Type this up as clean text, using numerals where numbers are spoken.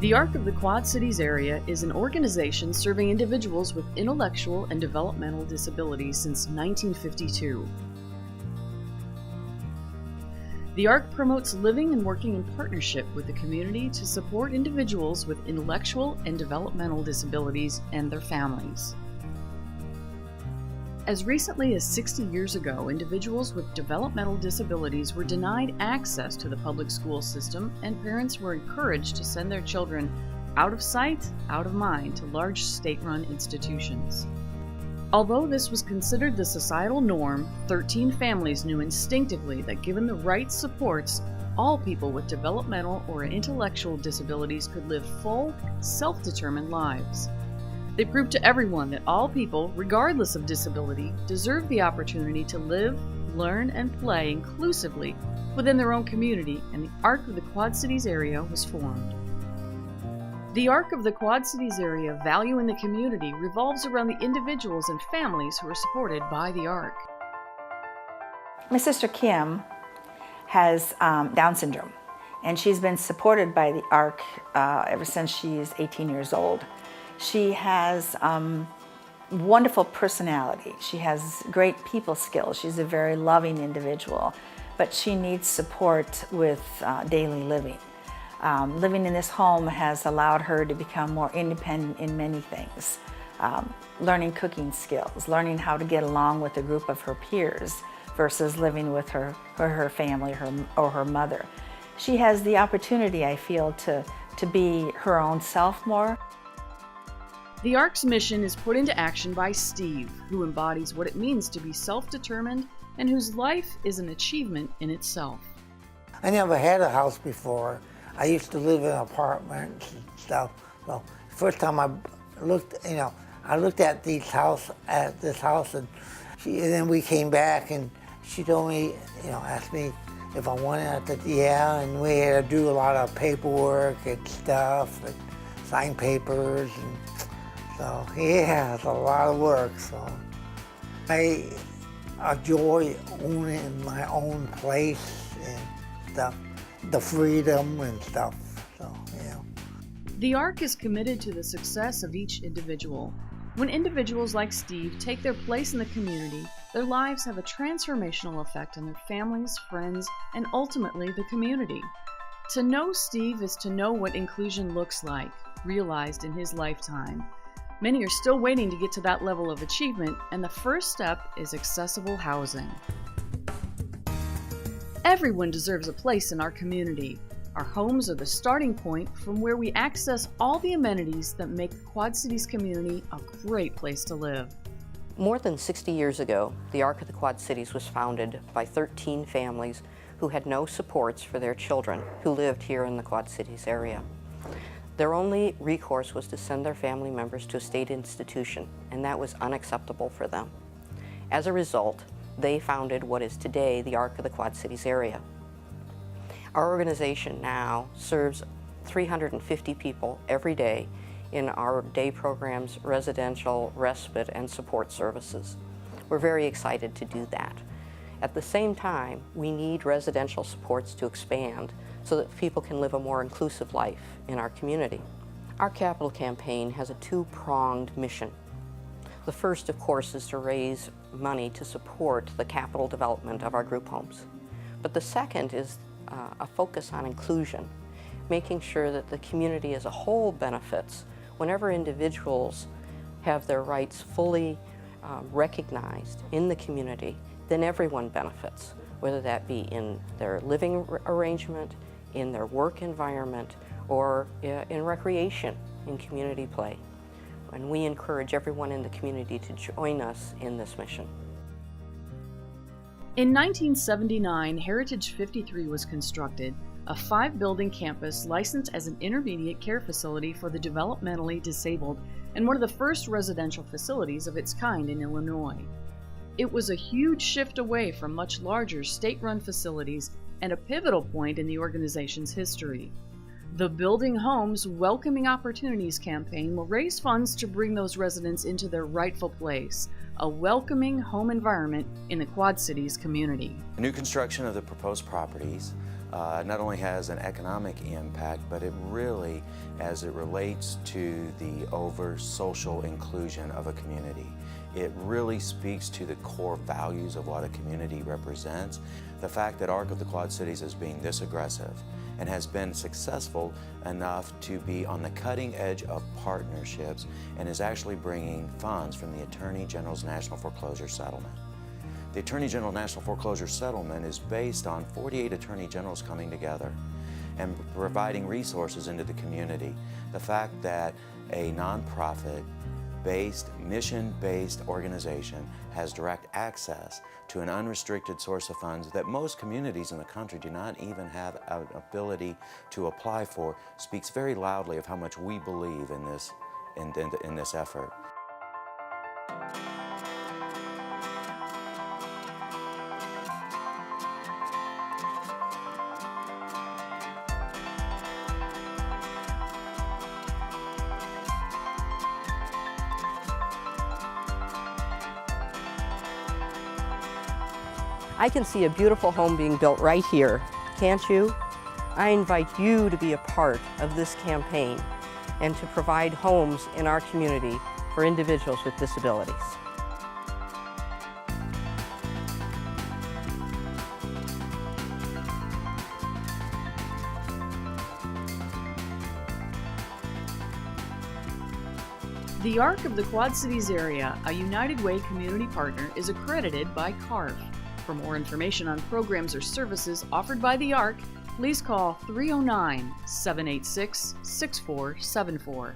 The ARC of the Quad Cities area is an organization serving individuals with intellectual and developmental disabilities since 1952. The ARC promotes living and working in partnership with the community to support individuals with intellectual and developmental disabilities and their families. As recently as 60 years ago, individuals with developmental disabilities were denied access to the public school system, and parents were encouraged to send their children out of sight, out of mind to large state-run institutions. Although this was considered the societal norm, 13 families knew instinctively that given the right supports, all people with developmental or intellectual disabilities could live full, self-determined lives. They proved to everyone that all people, regardless of disability, deserve the opportunity to live, learn, and play inclusively within their own community, and the ARC of the Quad Cities area was formed. The ARC of the Quad Cities area value in the community revolves around the individuals and families who are supported by the ARC. My sister Kim has Down syndrome, and she's been supported by the ARC ever since she's 18 years old. She has wonderful personality. She has great people skills. She's a very loving individual, but she needs support with daily living. Living in this home has allowed her to become more independent in many things. Learning cooking skills, learning how to get along with a group of her peers versus living with her family or her mother. She has the opportunity, I feel, to be her own self more. The ARC's mission is put into action by Steve, who embodies what it means to be self-determined and whose life is an achievement in itself. I never had a house before. I used to live in apartments and stuff. So first time I looked, I looked at this house, and then we came back and she told me, asked me if I wanted. I said, yeah, and we had to do a lot of paperwork and stuff, and sign papers, and so yeah, it's a lot of work. So I enjoy owning my own place and stuff, the freedom and stuff. So yeah. The ARC is committed to the success of each individual. When individuals like Steve take their place in the community, their lives have a transformational effect on their families, friends, and ultimately the community. To know Steve is to know what inclusion looks like, realized in his lifetime. Many are still waiting to get to that level of achievement, and the first step is accessible housing. Everyone deserves a place in our community. Our homes are the starting point from where we access all the amenities that make the Quad Cities community a great place to live. More than 60 years ago, the ARC of the Quad Cities was founded by 13 families who had no supports for their children who lived here in the Quad Cities area. Their only recourse was to send their family members to a state institution, and that was unacceptable for them. As a result, they founded what is today the ARC of the Quad Cities area. Our organization now serves 350 people every day in our day programs, residential, respite, and support services. We're very excited to do that. At the same time, we need residential supports to expand so that people can live a more inclusive life in our community. Our capital campaign has a two-pronged mission. The first, of course, is to raise money to support the capital development of our group homes. But the second is a focus on inclusion, making sure that the community as a whole benefits. Whenever individuals have their rights fully recognized in the community, then everyone benefits, whether that be in their living arrangement, in their work environment, or in recreation, in community play. And we encourage everyone in the community to join us in this mission. In 1979, Heritage 53 was constructed, a 5-building campus licensed as an intermediate care facility for the developmentally disabled and one of the first residential facilities of its kind in Illinois. It was a huge shift away from much larger state-run facilities and a pivotal point in the organization's history. The Building Homes Welcoming Opportunities campaign will raise funds to bring those residents into their rightful place, a welcoming home environment in the Quad Cities community. New construction of the proposed properties not only has an economic impact, but it really, as it relates to the social inclusion of a community, it really speaks to the core values of what a community represents. The fact that Arc of the Quad Cities is being this aggressive and has been successful enough to be on the cutting edge of partnerships and is actually bringing funds from the Attorney General's National Foreclosure Settlement. The Attorney General National Foreclosure Settlement is based on 48 Attorney Generals coming together and providing resources into the community. The fact that a nonprofit mission-based organization has direct access to an unrestricted source of funds that most communities in the country do not even have an ability to apply for speaks very loudly of how much we believe in this effort. I can see a beautiful home being built right here, can't you? I invite you to be a part of this campaign and to provide homes in our community for individuals with disabilities. The Arc of the Quad Cities area, a United Way community partner, is accredited by CARF. For more information on programs or services offered by the Arc, please call 309-786-6474.